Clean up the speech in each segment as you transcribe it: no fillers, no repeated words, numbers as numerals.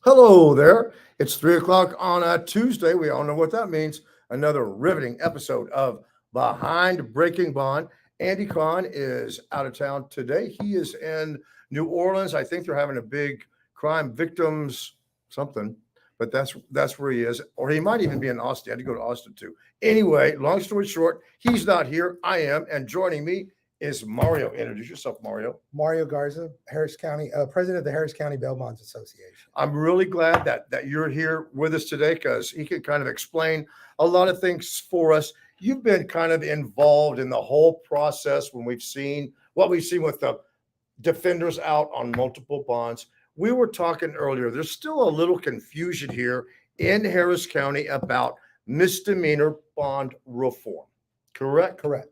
Hello there. It's 3 o'clock on a Tuesday. We all know what that means. Another riveting episode of Behind Breaking Bond. Andy Kahn is out of town today. He is in New Orleans. I think they're having a big crime victims something, but that's where he is. Or he might even be in Austin. I had to go to Austin too. Anyway, long story short, he's not here. I am, and joining me is Mario. Introduce yourself, Mario. Mario Garza, Harris County, president of the Harris County Bail Bonds Association. I'm really glad that you're here with us today because he can kind of explain a lot of things for us. You've been kind of involved in the whole process when we've seen what we've seen with the defenders out on multiple bonds. We were talking earlier, there's still a little confusion here in Harris County about misdemeanor bond reform. Correct? Correct.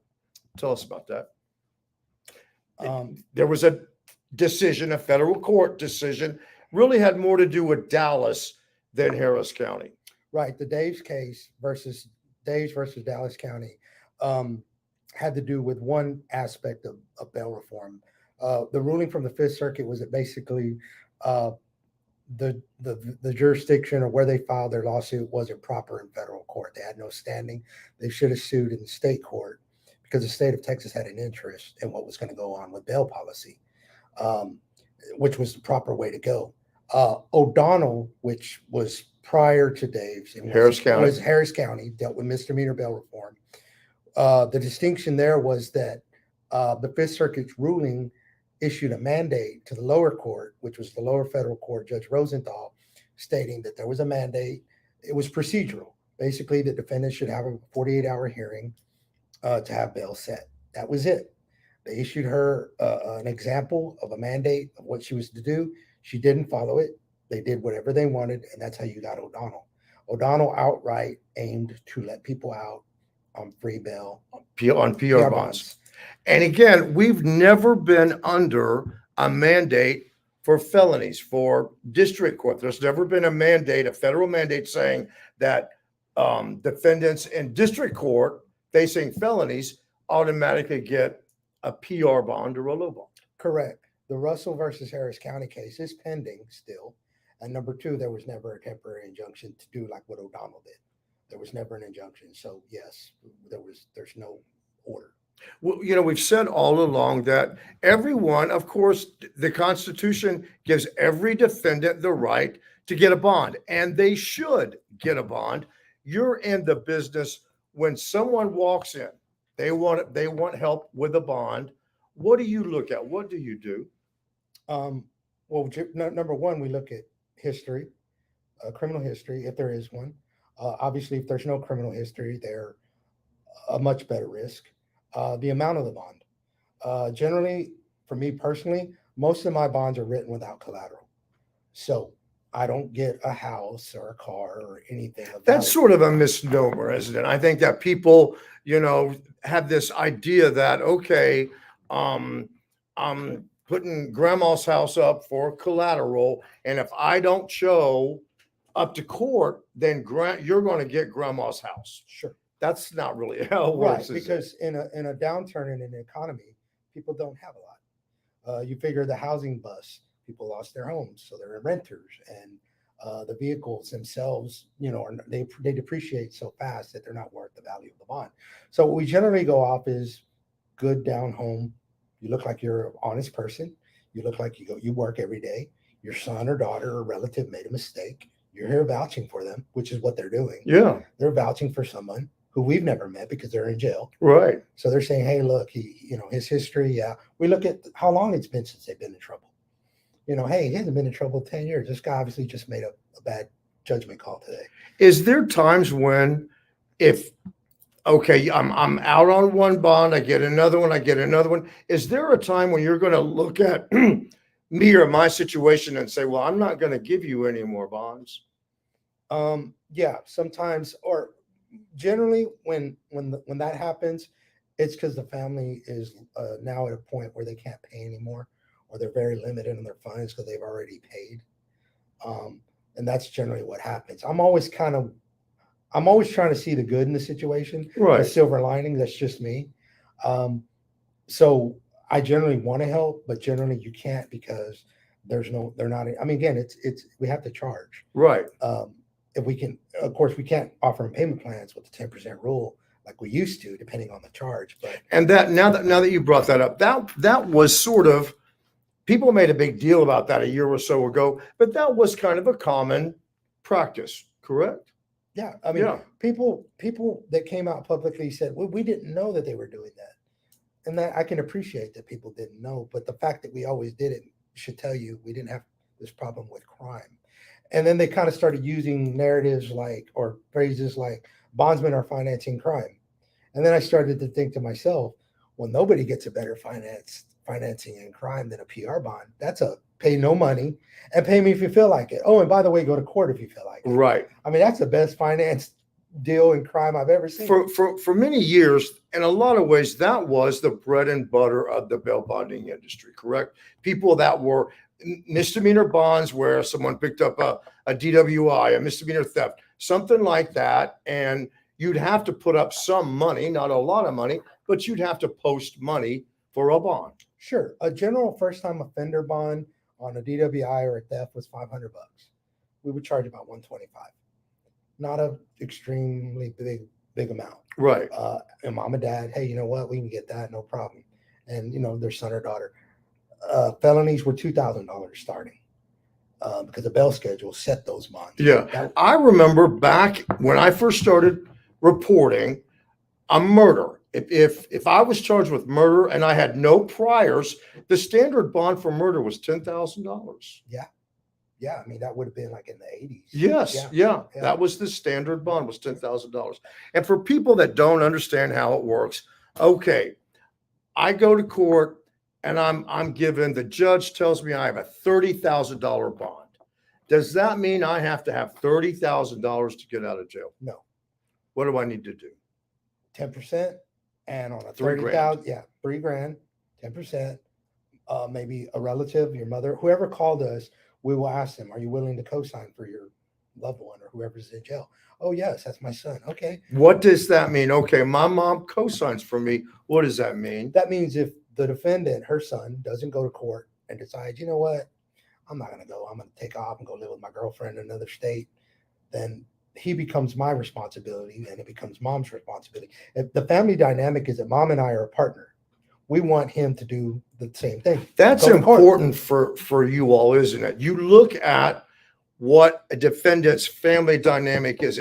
Tell us about that. There was a decision, a federal court decision, really had more to do with Dallas than Harris County. Right. The Daves case versus Dallas County had to do with one aspect of bail reform. The ruling from the Fifth Circuit was that basically the jurisdiction or where they filed their lawsuit wasn't proper in federal court. They had no standing. They should have sued in the state court because the state of Texas had an interest in what was going to go on with bail policy, which was the proper way to go. O'Donnell, which was prior to Dave's, Harris County, dealt with misdemeanor bail reform. The distinction there was that the Fifth Circuit's ruling issued a mandate to the lower court, which was the lower federal court, Judge Rosenthal, stating that there was a mandate. It was procedural. Basically, the defendant should have a 48-hour hearing to have bail set. That was it. They issued her an example of a mandate of what she was to do. She didn't follow it. They did whatever they wanted, and that's how you got O'Donnell. O'Donnell outright aimed to let people out on free bail. On PR bonds. And again, we've never been under a mandate for felonies, for district court. There's never been a mandate, a federal mandate saying that defendants in district court facing felonies automatically get a PR bond or a low bond. Correct. The Russell versus Harris County case is pending still. And number two, there was never a temporary injunction to do like what O'Donnell did. There was never an injunction. So yes, there's no order. Well, we've said all along that everyone, of course, the Constitution gives every defendant the right to get a bond, and they should get a bond. You're in the business when someone walks in, they want help with a bond. What do you look at? What do you do? Well, number one, we look at history, criminal history, if there is one. Obviously, if there's no criminal history, they're a much better risk. The amount of the bond. Generally, for me personally, most of my bonds are written without collateral. So I don't get a house or a car or anything. That's sort of a misnomer, isn't it? I think that people, have this idea that, okay, I'm putting grandma's house up for collateral, and if I don't show up to court, then you're going to get grandma's house. Sure. That's not really how it works. Right, because in a downturn in an economy, people don't have a lot. You figure the housing bust, people lost their homes, so they're renters, and the vehicles themselves, they depreciate so fast that they're not worth the value of the bond. So what we generally go off is good down home. You look like you're an honest person. You look like you work every day. Your son or daughter or relative made a mistake. You're here vouching for them, which is what they're doing. Yeah, they're vouching for someone who we've never met because they're in jail. Right. So they're saying, hey, look, his history. Yeah. We look at how long it's been since they've been in trouble. Hey, he hasn't been in trouble 10 years. This guy obviously just made a bad judgment call today. Is there times when I'm out on one bond, I get another one. Is there a time when you're going to look at me or my situation and say, well, I'm not going to give you any more bonds? Yeah, sometimes, or generally when that happens, it's because the family is now at a point where they can't pay anymore, or they're very limited in their funds because they've already paid. And that's generally what happens. I'm always trying to see the good in the situation, right? The silver lining. That's just me. So I generally want to help, but generally you can't because they're not. I mean, again, we have to charge. Right. If we can, of course, we can't offer them payment plans with the 10% rule like we used to, depending on the charge. But And that now that you brought that up, that was sort of, people made a big deal about that a year or so ago, but that was kind of a common practice, correct? yeah, I mean, Yeah. people that came out publicly said, well, we didn't know that they were doing that. And that I can appreciate that people didn't know, but the fact that we always did it should tell you we didn't have this problem with crime. And then they kind of started using narratives like, or phrases like, bondsmen are financing crime. And then I started to think to myself, well, nobody gets a better financing in crime than a PR bond. That's a pay no money and pay me if you feel like it. Oh, and by the way, go to court if you feel like it. Right. I mean, that's the best finance deal in crime I've ever seen. For many years, in a lot of ways, that was the bread and butter of the bail bonding industry, correct? People that were misdemeanor bonds where someone picked up a DWI, a misdemeanor theft, something like that. And you'd have to put up some money, not a lot of money, but you'd have to post money for a bond. Sure. A general first-time offender bond on a DWI or a theft was $500. We would charge about $125. Not a extremely big amount. Right. And mom and dad, hey, you know what? We can get that, no problem. And their son or daughter. Felonies were $2,000 starting because the bail schedule set those bonds. Yeah. I remember back when I first started reporting a murder. If I was charged with murder and I had no priors, the standard bond for murder was $10,000. Yeah, I mean, that would have been like in the 80s. Yes, yeah. That was the standard bond, was $10,000. And for people that don't understand how it works, okay, I go to court and I'm given, the judge tells me I have a $30,000 bond. Does that mean I have to have $30,000 to get out of jail? No. What do I need to do? 10%, and on a $3,000. Yeah, $3,000, 10%. Maybe a relative, your mother, whoever called us, we will ask them, are you willing to co-sign for your loved one or whoever's in jail? Oh, yes, that's my son. Okay. What does that mean? Okay, my mom co-signs for me. What does that mean? That means if the defendant, her son, doesn't go to court and decides, you know what, I'm not going to go, I'm going to take off and go live with my girlfriend in another state, then he becomes my responsibility and it becomes mom's responsibility. If the family dynamic is that mom and I are a partner, we want him to do the same thing. That's important for you all, isn't it? You look at what a defendant's family dynamic is.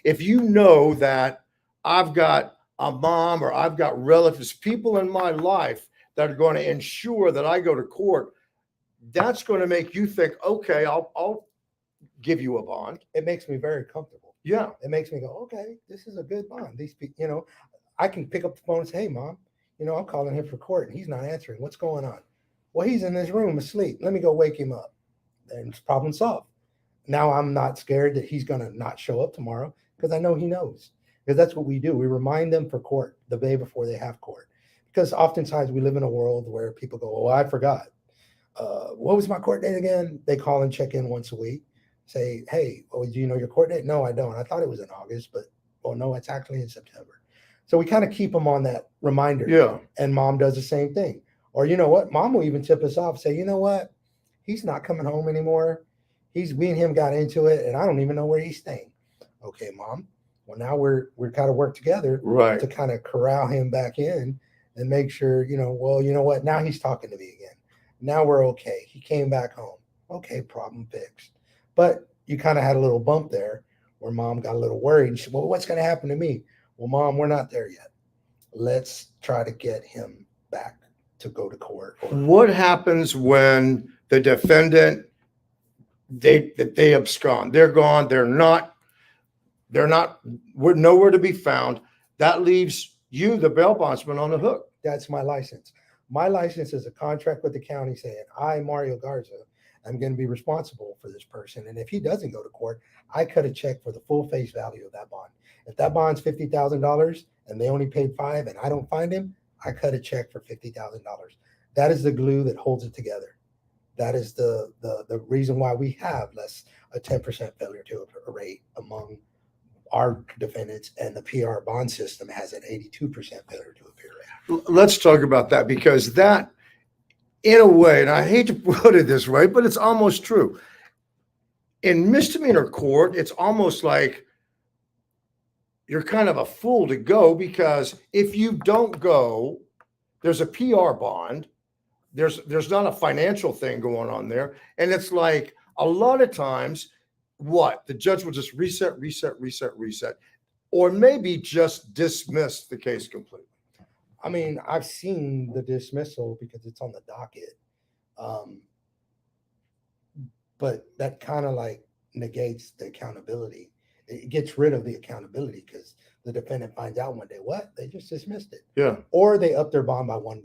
If you know that I've got a mom or I've got relatives, people in my life that are going to ensure that I go to court, that's going to make you think, okay, I'll give you a bond. It makes me very comfortable. Yeah. It makes me go, okay, this is a good bond. These people, I can pick up the phone and say, hey, mom, I'm calling him for court and he's not answering. What's going on? Well, he's in his room asleep. Let me go wake him up. And it's problem solved. Now I'm not scared that he's going to not show up tomorrow because I know he knows. Because that's what we do. We remind them for court the day before they have court. Because oftentimes we live in a world where people go, oh, I forgot. What was my court date again? They call and check in once a week. Say, hey, do you know your court date? No, I don't. I thought it was in August, but no, it's actually in September. So we kind of keep them on that reminder. Yeah. And mom does the same thing. Or you know what? Mom will even tip us off, say, you know what? He's not coming home anymore. We and him got into it, and I don't even know where he's staying. Okay, mom. Well, now we're kind of work together to kind of corral him back in and make sure, well, you know what? Now he's talking to me again. Now we're okay. He came back home. Okay, problem fixed. But you kind of had a little bump there where mom got a little worried. She said, well, what's going to happen to me? Well, mom, we're not there yet. Let's try to get him back to go to court. What happens when the defendant, they abscond? They're gone. We're nowhere to be found. That leaves you, the bail bondsman, on the hook. That's my license. My license is a contract with the county saying, I, Mario Garza, I'm going to be responsible for this person. And if he doesn't go to court, I cut a check for the full face value of that bond. If that bond's $50,000 and they only paid $5,000 and I don't find him, I cut a check for $50,000. That is the glue that holds it together. That is the reason why we have a 10% failure to rate among our defendants, and the PR bond system has an 82% failure to appear rate. Let's talk about that, because that in a way, and I hate to put it this way, but it's almost true. In misdemeanor court, it's almost like you're kind of a fool to go, because if you don't go, there's a PR bond. There's not a financial thing going on there. And it's like a lot of times what the judge will just reset, or maybe just dismiss the case completely. I mean, I've seen the dismissal because it's on the docket. But that kind of like negates the accountability. It gets rid of the accountability because the defendant finds out one day, what? They just dismissed it. Yeah. Or they up their bond by $1.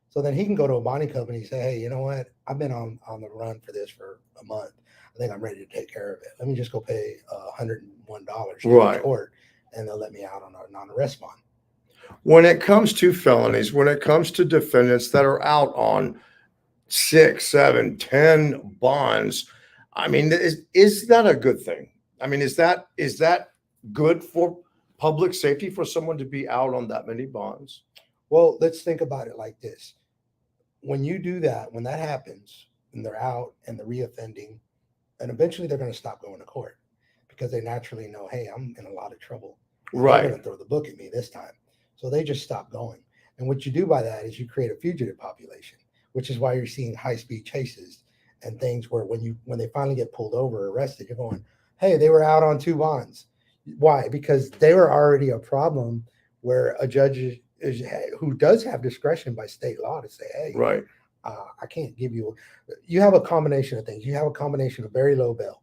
So then he can go to a bonding company and say, hey, you know what? I've been on the run for this for a month. I think I'm ready to take care of it. Let me just go pay $101 to court, and they'll let me out on a non-arrest bond. When it comes to felonies, when it comes to defendants that are out on 6, 7, 10 bonds, I mean, is that a good thing? I mean, is that good for public safety for someone to be out on that many bonds? Well, let's think about it like this. When you do that, when that happens, and they're out and they're reoffending, and eventually they're going to stop going to court because they naturally know, hey, I'm in a lot of trouble. Right. They're going to throw the book at me this time. So they just stop going. And what you do by that is you create a fugitive population, which is why you're seeing high-speed chases and things where when they finally get pulled over or arrested, you're going, hey, they were out on 2 bonds. Why? Because they were already a problem where a judge who does have discretion by state law to say, hey, right, I can't give you. You have a combination of things. You have a combination of very low bail,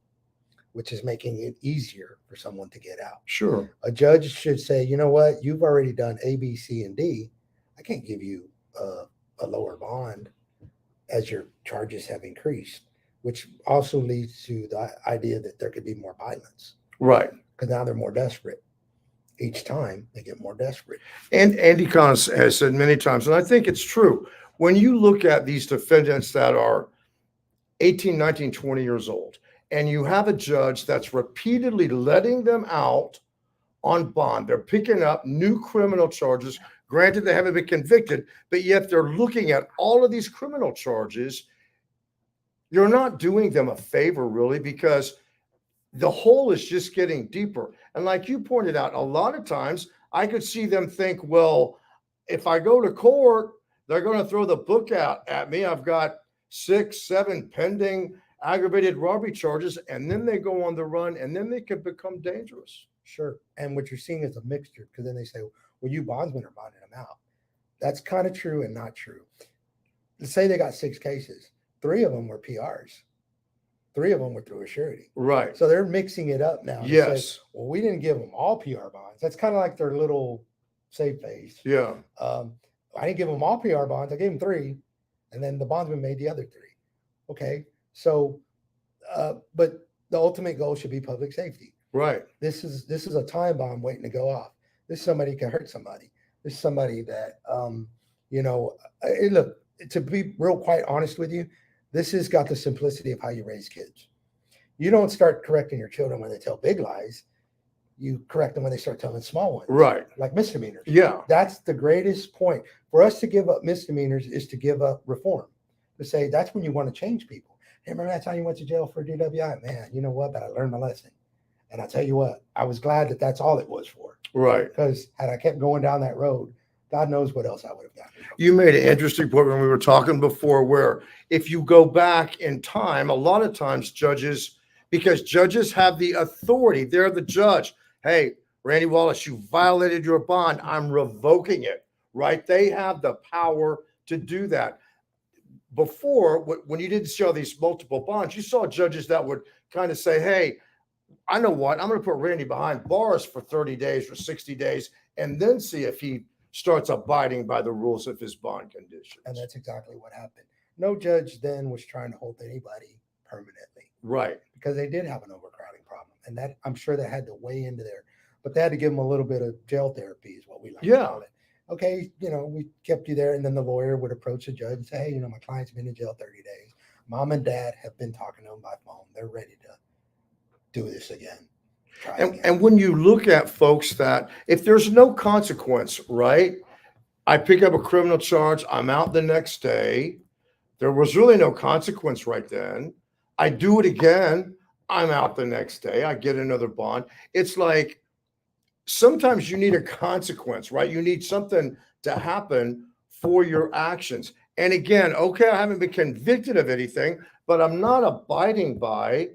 which is making it easier for someone to get out. Sure. A judge should say, you know what? You've already done A, B, C, and D. I can't give you a lower bond as your charges have increased, which also leads to the idea that there could be more violence. Right. Because now they're more desperate. Each time they get more desperate. And Andy Kahn has said many times, and I think it's true, when you look at these defendants that are 18, 19, 20 years old, and you have a judge that's repeatedly letting them out on bond, they're picking up new criminal charges. Granted, they haven't been convicted, but yet they're looking at all of these criminal charges. You're not doing them a favor, really, because the hole is just getting deeper. And like you pointed out, a lot of times I could see them think, well, if I go to court, they're going to throw the book out at me. I've got 6, 7 pending aggravated robbery charges, and then they go on the run, and then they could become dangerous. Sure. And what you're seeing is a mixture, because then they say, well, you bondsmen are bonding them out. That's kind of true and not true. Let's say they got 6 cases. 3 of them were PRs. 3 of them were through a surety. Right. So they're mixing it up now. Yes. Say, well, we didn't give them all PR bonds. That's kind of like their little save phase. Yeah. I didn't give them all PR bonds. I gave them 3, and then the bondsman made the other 3. Okay. So, but the ultimate goal should be public safety. Right. This is a time bomb waiting to go off. This is somebody can hurt somebody. This is somebody that, look, to be real quite honest with you, this has got the simplicity of how you raise kids. You don't start correcting your children when they tell big lies. You correct them when they start telling small ones. Right. Like misdemeanors. Yeah. That's the greatest point. For us to give up misdemeanors is to give up reform. To say that's when you want to change people. Hey, remember that time you went to jail for DWI? Man, you know what? But I learned my lesson. And I tell you what, I was glad that that's all it was for. Right. Because had I kept going down that road, God knows what else I would have gotten. You made an interesting point when we were talking before, where if you go back in time, a lot of times because judges have the authority, they're the judge. Hey, Randy Wallace, you violated your bond. I'm revoking it, right? They have the power to do that. Before, when you didn't see all these multiple bonds, you saw judges that would kind of say, hey, I know what, I'm going to put Randy behind bars for 30 days or 60 days and then see if he starts abiding by the rules of his bond conditions. And that's exactly what happened. No judge then was trying to hold anybody permanently. Right. Because they did have an overcrowding problem. And that, I'm sure that had to weigh into there. But they had to give them a little bit of jail therapy is what we like to call it. Okay, we kept you there. And then the lawyer would approach the judge and say, hey, my client's been in jail 30 days. Mom and dad have been talking to him by phone. They're ready to do this again. And when you look at folks that, if there's no consequence, right? I pick up a criminal charge, I'm out the next day. There was really no consequence right then. I do it again. I'm out the next day. I get another bond. It's like sometimes you need a consequence, right? You need something to happen for your actions. And again, okay, I haven't been convicted of anything, but I'm not abiding by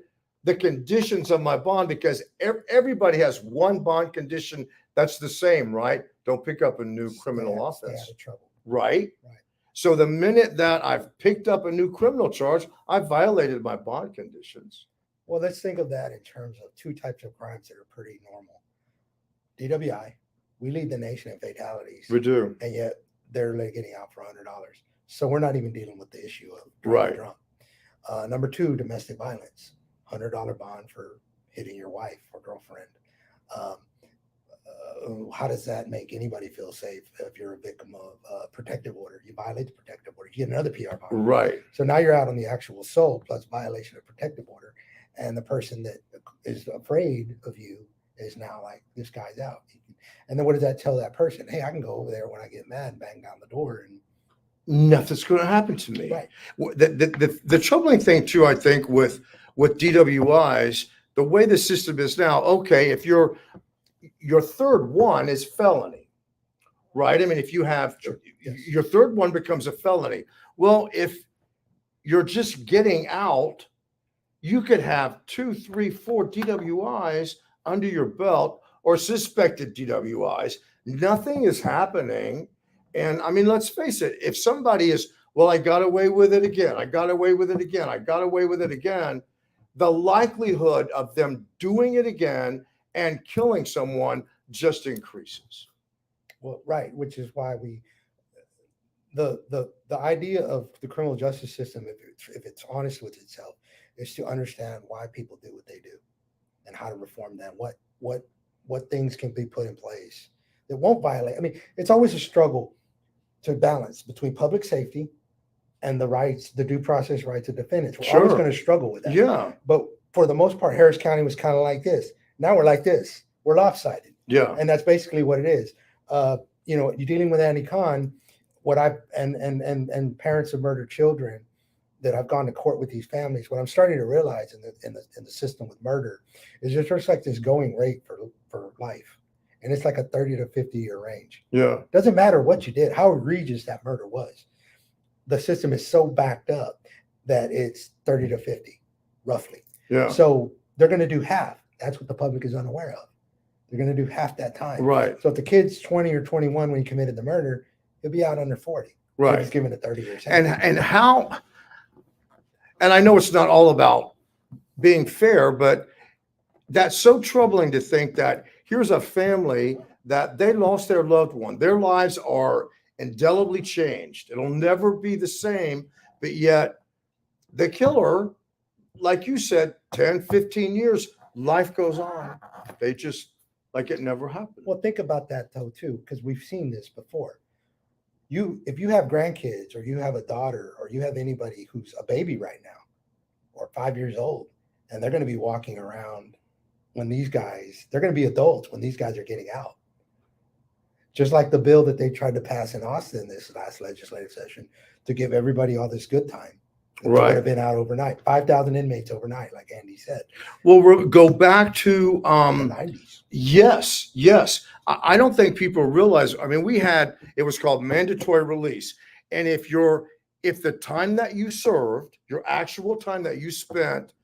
the conditions of my bond because everybody has one bond condition that's the same, right? Don't pick up a new criminal Stay offense, out of trouble. right? Right. So the minute that I've picked up a new criminal charge, I violated my bond conditions. Well, let's think of that in terms of two types of crimes that are pretty normal. DWI, we lead the nation in fatalities, We do. and yet they're getting out for $100. So we're not even dealing with the issue of Right. drunk. Number two, domestic violence, $100 bond for hitting your wife or girlfriend. How does that make anybody feel safe if you're a victim of protective order? You violate the protective order, you get another PR bond. Right. So now you're out on the actual assault plus violation of protective order, and the person that is afraid of you is now like, this guy's out. And then what does that tell that person? Hey, I can go over there when I get mad and bang down the door and nothing's going to happen to me. right. The troubling thing too, I think, with DWIs, the way the system is now, okay, if your third one is felony, right? I mean, if you have Yes. your third one becomes a felony. Well, if you're just getting out, you could have 2, 3, 4 DWIs under your belt or suspected DWIs. Nothing is happening. And I mean, let's face it, if somebody is, well, I got away with it again, I got away with it again, I got away with it again, the likelihood of them doing it again and killing someone just increases. Well, right, which is why the idea of the criminal justice system, if it's honest with itself, is to understand why people do what they do and how to reform them. What things can be put in place that won't violate. I mean, it's always a struggle to balance between public safety and the rights, the due process rights of defendants. We're always Sure. going to struggle with that. Yeah. But for the most part, Harris County was kind of like this. Now we're like this. We're lopsided. Yeah. And that's basically what it is. You're dealing with Andy Kahn. What and parents of murdered children that I've gone to court with these families. What I'm starting to realize in the system with murder is there's just like this going rate for life, and it's like a 30 to 50 year range. Yeah. Doesn't matter what you did, how egregious that murder was. The system is so backed up that it's 30 to 50, roughly. Yeah. So they're going to do half. That's what the public is unaware of. They're going to do half that time. Right. So if the kid's 20 or 21 when he committed the murder, he'll be out under 40. Right. He's given a 30 years. And how, and I know it's not all about being fair, but that's so troubling to think that here's a family that they lost their loved one. Their lives are indelibly changed. It'll never be the same, but yet the killer, like you said, 10, 15 years, life goes on. They just, like it never happened. Well, think about that though too, because we've seen this before. If you have grandkids or you have a daughter or you have anybody who's a baby right now or 5 years old, and they're going to be walking around when they're going to be adults when these guys are getting out. Just like the bill that they tried to pass in Austin this last legislative session to give everybody all this good time. Right. Would have been out overnight. 5,000 inmates overnight, like Andy said. Well, we'll go back to The 90s. Yes. I don't think people realize. I mean, it was called mandatory release, and if the time that you served, your actual time that you spent,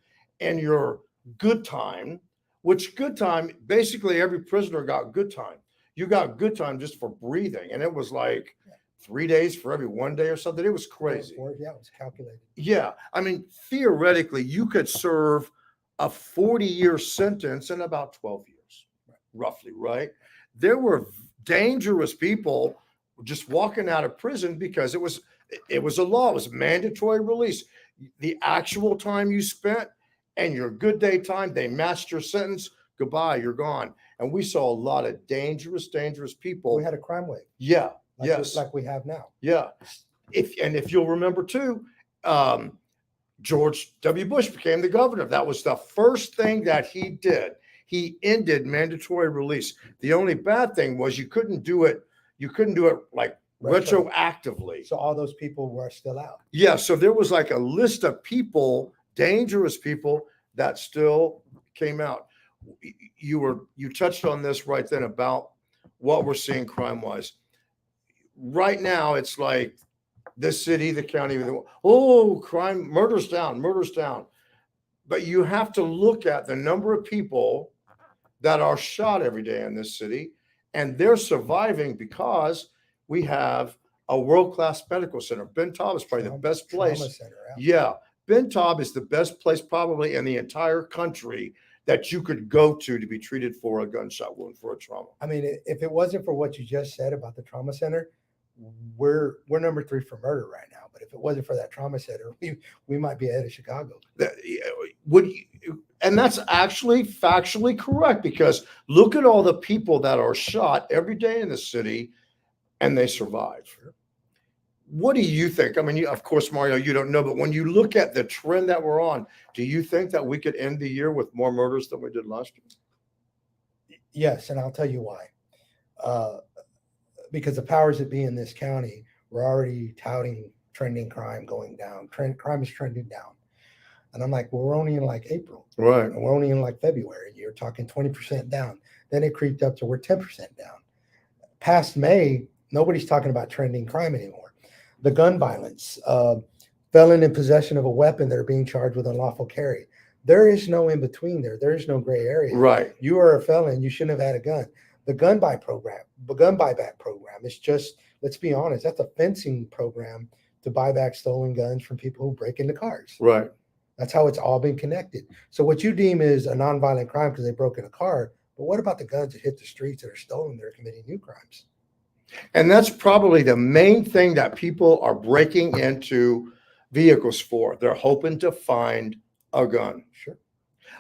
and your good time, which good time, basically every prisoner got good time. You got good time just for breathing, and it was like 3 days for every 1 day or something. It was crazy. Yeah, it was calculated. Yeah. I mean, theoretically, you could serve a 40-year sentence in about 12 years, roughly, right? There were dangerous people just walking out of prison because it was a law. It was mandatory release. The actual time you spent and your good day time, they matched your sentence. Goodbye, you're gone. And we saw a lot of dangerous people. We had a crime wave. Yeah. Yes. Like we have now. Yeah. If you'll remember too, George W. Bush became the governor. That was the first thing that he did. He ended mandatory release. The only bad thing was you couldn't do it like retroactively. So all those people were still out. Yeah, so there was like a list of people, dangerous people, that still came out. You touched on this right then about what we're seeing crime wise. Right now, it's like the city, the county, oh, crime, murder's down, murder's down. But you have to look at the number of people that are shot every day in this city, and they're surviving because we have a world-class medical center. Ben Taub is probably the best place. Trauma center, Yeah, Ben Taub is the best place probably in the entire country that you could go to be treated for a gunshot wound, for a trauma. I mean, if it wasn't for what you just said about the trauma center, we're number 3 for murder right now. But if it wasn't for that trauma center, we might be ahead of Chicago. And that's actually factually correct, because look at all the people that are shot every day in the city and they survive. What do you think? I mean, of course, Mario, you don't know, but when you look at the trend that we're on, do you think that we could end the year with more murders than we did last year? Yes, and I'll tell you why. Because the powers that be in this county were already touting trending crime going down. Crime is trending down. And I'm like, well, we're only in like April. Right. And we're only in like February. You're talking 20% down. Then it creeped up to we're 10% down. Past May, nobody's talking about trending crime anymore. The gun violence, felon in possession of a weapon that are being charged with unlawful carry. There is no in between there. There is no gray area. Right. You are a felon. You shouldn't have had a gun. The gun buyback program is just, let's be honest, that's a fencing program to buy back stolen guns from people who break into cars. Right. That's how it's all been connected. So what you deem is a nonviolent crime because they broke in a car, but what about the guns that hit the streets that are stolen? They're committing new crimes. And that's probably the main thing that people are breaking into vehicles for. They're hoping to find a gun. Sure.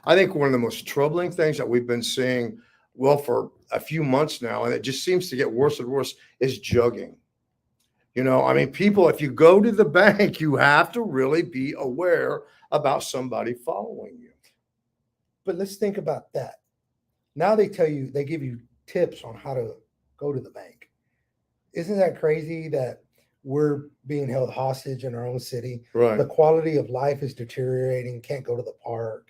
I think one of the most troubling things that we've been seeing, well, for a few months now, and it just seems to get worse and worse, is jugging. You know, I mean, people, if you go to the bank, you have to really be aware about somebody following you. But let's think about that. Now they give you tips on how to go to the bank. Isn't that crazy that we're being held hostage in our own city? Right. The quality of life is deteriorating. Can't go to the park.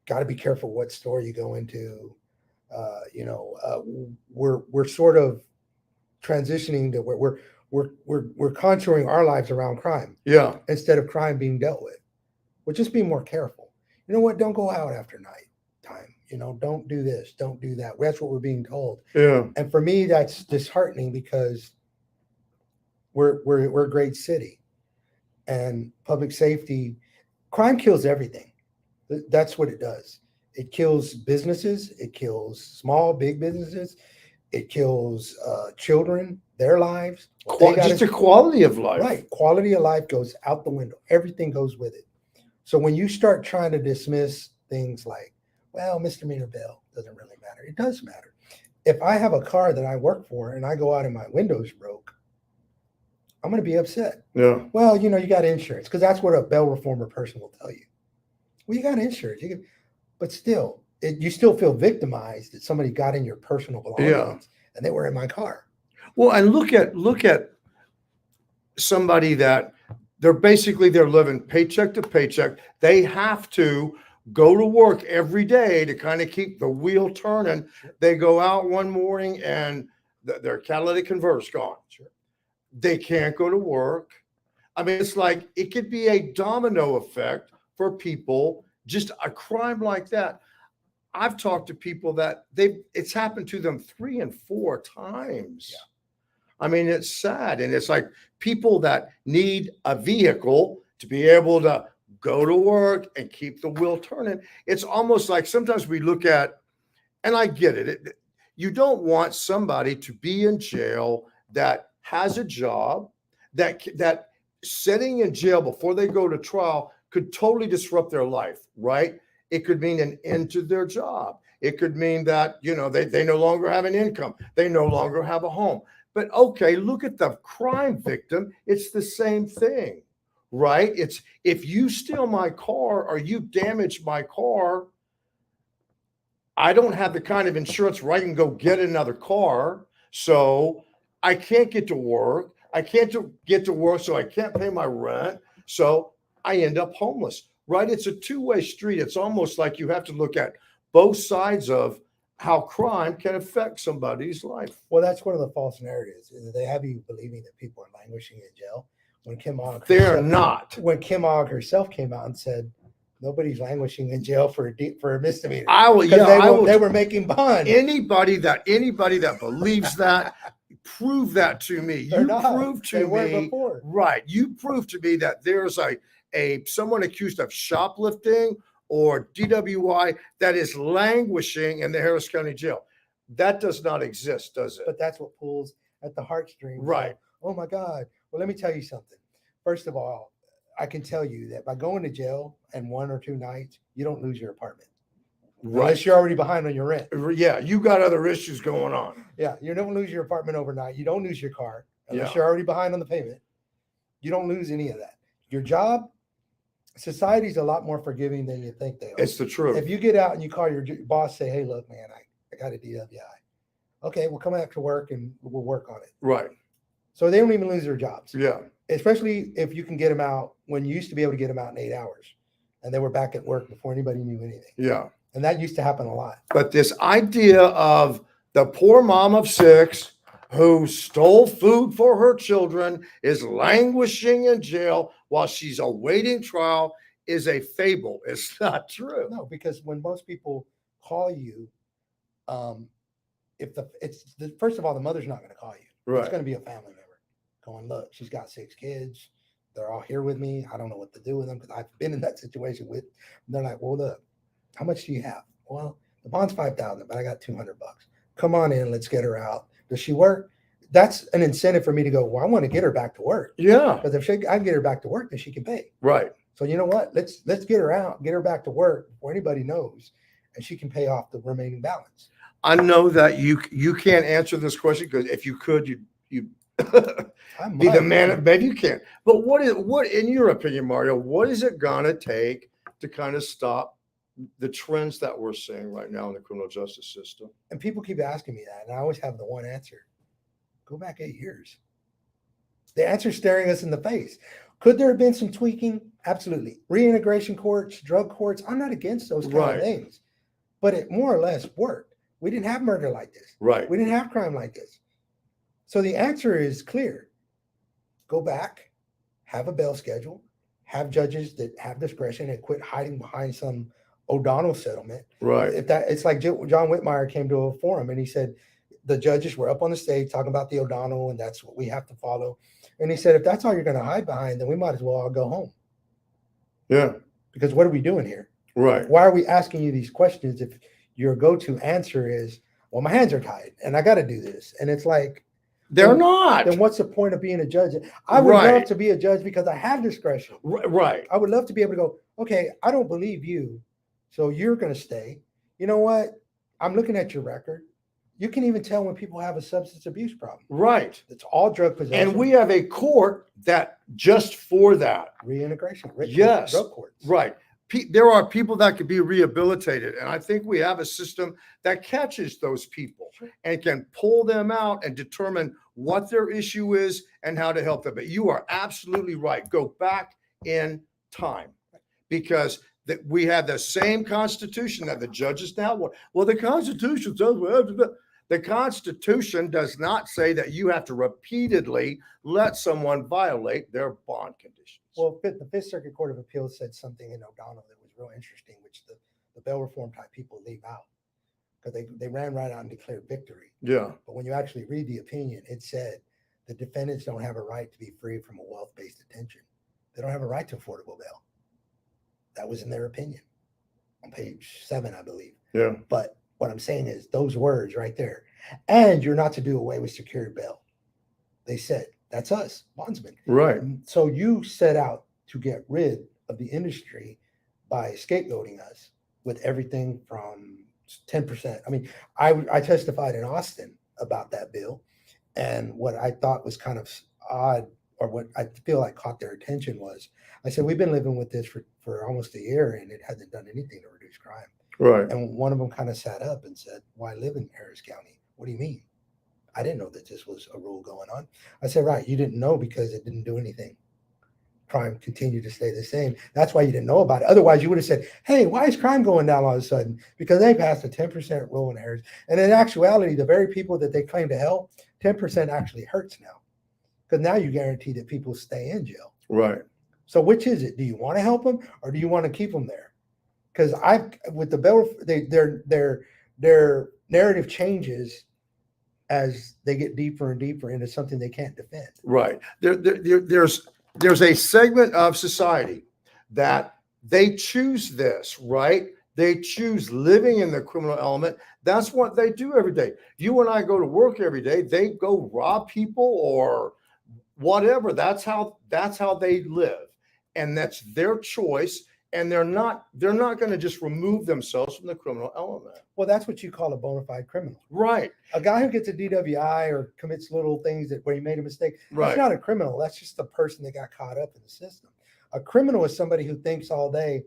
Got to be careful what store you go into. We're sort of transitioning to where we're contouring our lives around crime. Yeah. Instead of crime being dealt with. We'll just be more careful. You know what? Don't go out after night time. You know, don't do this, don't do that. That's what we're being told. Yeah. And for me, that's disheartening because we're a great city, and public safety, crime kills everything. That's what it does. It kills businesses. It kills small, big businesses. It kills children, their lives. Just the quality of life. Right. Quality of life goes out the window. Everything goes with it. So when you start trying to dismiss things like, well, misdemeanor bail doesn't really matter. It does matter. If I have a car that I work for and I go out and my window's broke, I'm going to be upset. Yeah. Well, you got insurance, because that's what a bail reformer person will tell you. Well, you got insurance. But still, you still feel victimized that somebody got in your personal belongings and they were in my car. Well, and look at somebody that they're living paycheck to paycheck. They have to go to work every day to kind of keep the wheel turning. Sure. They go out one morning and their catalytic converter's gone. Sure. They can't go to work. I mean, it's like it could be a domino effect for people, just a crime like that. I've talked to people that it's happened to them 3 and 4 times. Yeah. I mean, it's sad. And it's like people that need a vehicle to be able to go to work and keep the wheel turning. It's almost like sometimes we look at, and I get it. You don't want somebody to be in jail that has a job, that sitting in jail before they go to trial could totally disrupt their life, right? It could mean an end to their job. It could mean that, they no longer have an income. They no longer have a home. But okay, look at the crime victim. It's the same thing, right? It's if you steal my car or you damage my car, I don't have the kind of insurance where I can go get another car. So I can't get to work. I can't get to work, so I can't pay my rent. So I end up homeless, right? It's a two-way street. It's almost like you have to look at both sides of how crime can affect somebody's life. Well, that's one of the false narratives. Is that they have you believing that people are languishing in jail. When Kim Og They're herself, not. when Kim Og herself came out and said nobody's languishing in jail for a misdemeanor. I will. Because Yeah, they were making bond. Anybody that believes that, prove that to me. They're You not. prove They to weren't me, before. right? You prove to me that there's a someone accused of shoplifting or DWI that is languishing in the Harris County Jail. That does not exist, does it? But that's what pulls at the heartstrings. Right. Oh my God. Well, let me tell you something. First of all, I can tell you that by going to jail and 1 or 2 nights, you don't lose your apartment. Unless you're already behind on your rent. Yeah, you got other issues going on. Yeah, you don't lose your apartment overnight. You don't lose your car unless Yeah. you're already behind on the payment. You don't lose any of that. Your job, society's a lot more forgiving than you think they are. It's the truth. If you get out and you call your boss, say, "Hey, look, man, I got a DWI." Okay, we'll come after work and we'll work on it. Right. So they don't even lose their jobs. Yeah. Especially if you can get them out when you used to be able to get them out in 8 hours, and they were back at work before anybody knew anything. Yeah. And that used to happen a lot. But this idea of the poor mom of 6 who stole food for her children is languishing in jail while she's awaiting trial is a fable. It's not true. No, because when most people call you, first of all, the mother's not going to call you. Right. It's going to be a family member going, "Look, she's got 6 kids. They're all here with me. I don't know what to do with them," because I've been in that situation with. They're like, "Well, look, how much do you have?" "Well, the bond's $5,000, but I got $200. Come on in, let's get her out." Does she work? That's an incentive for me to go, "Well, I want to get her back to work." Yeah. Because if I can get her back to work, then she can pay. Right. So you know what? Let's get her out, get her back to work before anybody knows, and she can pay off the remaining balance. I know that you can't answer this question because if you could, you be the man. Maybe you can't. But what in your opinion, Mario? What is it gonna take to kind of stop the trends that we're seeing right now in the criminal justice system? And people keep asking me that, and I always have the one answer: go back 8 years. The answer's staring us in the face. Could there have been some tweaking? Absolutely. Reintegration courts, drug courts. I'm not against those kind of things, but it more or less worked. We didn't have murder like this. Right. We didn't have crime like this. So the answer is clear. Go back, have a bail schedule, have judges that have discretion and quit hiding behind some O'Donnell settlement. Right. It's like John Whitmire came to a forum and he said the judges were up on the stage talking about the O'Donnell and that's what we have to follow. And he said, if that's all you're going to hide behind, then we might as well all go home. Yeah. Because what are we doing here? Right. Why are we asking you these questions if your go-to answer is, well, my hands are tied and I got to do this? And it's like, they're not. Then what's the point of being a judge? I would love to be a judge because I have discretion. Right. I would love to be able to go, okay, I don't believe you, so you're going to stay. You know what? I'm looking at your record. You can even tell when people have a substance abuse problem. Right. It's all drug possession. And we have a court that just for that. Reintegration. Yes. Drug courts. Right. There are people that could be rehabilitated. And I think we have a system that catches those people and can pull them out and determine what their issue is and how to help them. But you are absolutely right. Go back in time because that we have the same Constitution that the judges now want. Well, the Constitution says, the Constitution does not say that you have to repeatedly let someone violate their bond conditions. Well, the Fifth Circuit Court of Appeals said something in O'Donnell that was real interesting, which the bail reform type people leave out because they ran right out and declared victory. Yeah. But when you actually read the opinion, it said the defendants don't have a right to be free from a wealth-based detention. They don't have a right to affordable bail. That was in their opinion on page 7, I believe. Yeah. But what I'm saying is those words right there, and you're not to do away with secured bail. They said, that's us, bondsmen. Right. So you set out to get rid of the industry by scapegoating us with everything from 10%. I mean, I testified in Austin about that bill, and what I thought was kind of odd, or what I feel like caught their attention was, I said, we've been living with this for almost a year, and it hasn't done anything to reduce crime. Right. And one of them kind of sat up and said, why live in Harris County? What do you mean? I didn't know that this was a rule going on. I said, right, you didn't know because it didn't do anything. Crime continued to stay the same. That's why you didn't know about it. Otherwise, you would have said, hey, why is crime going down all of a sudden? Because they passed a 10% rule in Harris. And in actuality, the very people that they claim to help, 10% actually hurts now. Because now you guarantee that people stay in jail. Right. So which is it? Do you want to help them or do you want to keep them there? Because with the bail, their narrative changes as they get deeper and deeper into something they can't defend. Right. There's a segment of society that they choose this, right? They choose living in the criminal element. That's what they do every day. You and I go to work every day. They go rob people or whatever. That's how they live. And that's their choice. And they're not going to just remove themselves from the criminal element. Well, that's what you call a bona fide criminal. Right. A guy who gets a DWI or commits little things where he made a mistake, Right. That's not a criminal. That's just a person that got caught up in the system. A criminal is somebody who thinks all day.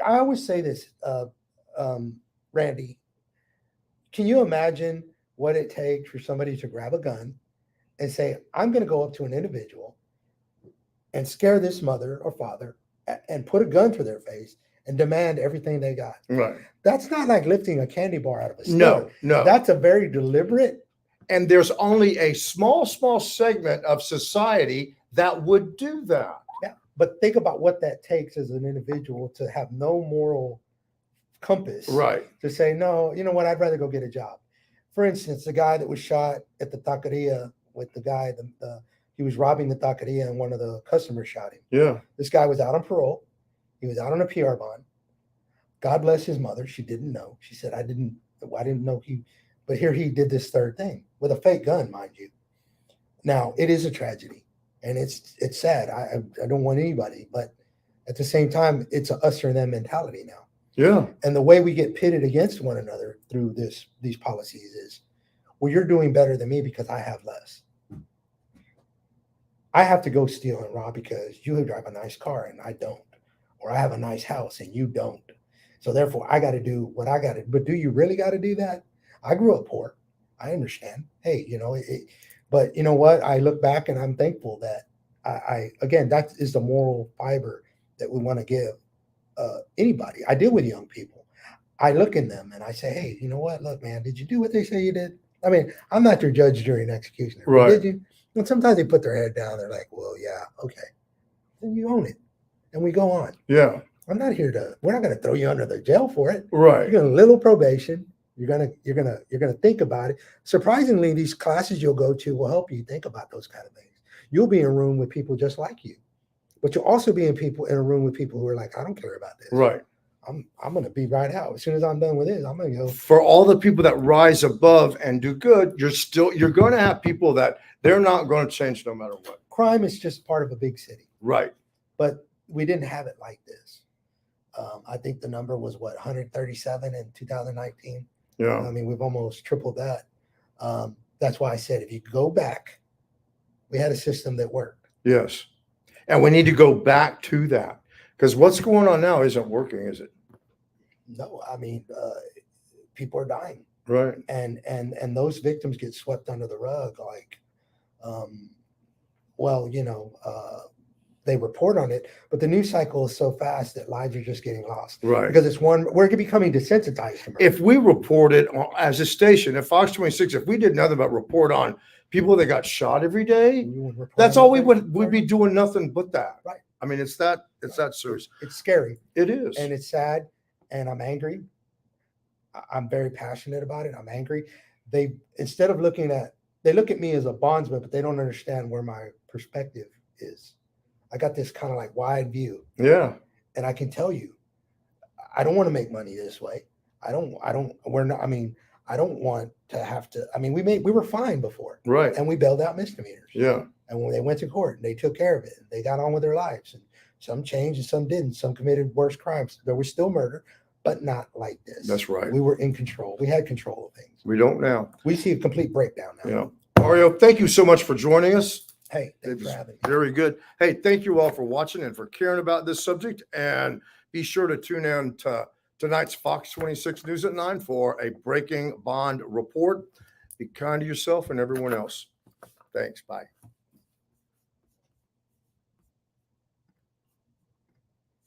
I always say this, Randy, can you imagine what it takes for somebody to grab a gun and say, I'm going to go up to an individual and scare this mother or father and put a gun to their face and demand everything they got? Right. That's not like lifting a candy bar out of a store. No. That's a very deliberate. And there's only a small segment of society that would do that. Yeah. But think about what that takes as an individual to have no moral compass. Right. To say, no, you know what, I'd rather go get a job. For instance, the guy that was shot at the taqueria with the guy, he was robbing the taqueria and one of the customers shot him. Yeah. This guy was out on parole. He was out on a PR bond. God bless his mother. She didn't know. She said, I didn't know but here he did this third thing with a fake gun, mind you. Now, it is a tragedy and it's sad. I don't want anybody, but at the same time, it's a us or them mentality now. Yeah. And the way we get pitted against one another through these policies is, well, you're doing better than me because I have less. I have to go steal and rob because you drive a nice car and I don't, or I have a nice house and you don't. So therefore, I got to do what I got to. But do you really got to do that? I grew up poor. I understand. Hey, but you know what? I look back and I'm thankful that again, that is the moral fiber that we want to give anybody. I deal with young people. I look in them and I say, hey, you know what? Look, man, did you do what they say you did? I mean, I'm not their judge, jury, and executioner. Right. Did you? And sometimes they put their head down. They're like, well, yeah, okay. Then you own it. And we go on. Yeah. We're not going to throw you under the jail for it. Right. You're going to little probation. You're gonna think about it. Surprisingly, these classes you'll go to will help you think about those kind of things. You'll be in a room with people just like you, but you'll also be in a room with people who are like, I don't care about this. Right. I'm gonna be right out. As soon as I'm done with this, I'm gonna go. For all the people that rise above and do good, you're going to have people that they're not going to change no matter what. Crime is just part of a big city. Right. But we didn't have it like this. I think the number was 137 in 2019. Yeah. I mean, we've almost tripled that. That's why I said, if you go back, we had a system that worked. Yes. And we need to go back to that because what's going on now isn't working, is it? No, I mean, people are dying. Right. And those victims get swept under the rug. Like, they report on it, but the news cycle is so fast that lives are just getting lost. Right. Because we're becoming desensitized to murder. If we reported as a station, if Fox 26, if we did nothing but report on people that got shot every day, that's all we'd be doing, nothing but that. Right. I mean, it's that serious. It's scary. It is. And it's sad. And I'm angry. I'm very passionate about it. I'm angry. Instead of they look at me as a bondsman, but they don't understand where my perspective is. I got this kind of like wide view. Yeah. And I can tell you, I don't want to make money this way. I don't want to have to, we were fine before. Right. And we bailed out misdemeanors. Yeah. And when they went to court, they took care of it. They got on with their lives. And some changed and some didn't. Some committed worse crimes. There was still murder, but not like this. That's right. We were in control. We had control of things. We don't now. We see a complete breakdown now. Yeah. Mario, thank you so much for joining us. Hey, thanks for having me. Very good. Hey, thank you all for watching and for caring about this subject. And be sure to tune in to tonight's Fox 26 News at 9 for a breaking bond report. Be kind to yourself and everyone else. Thanks. Bye.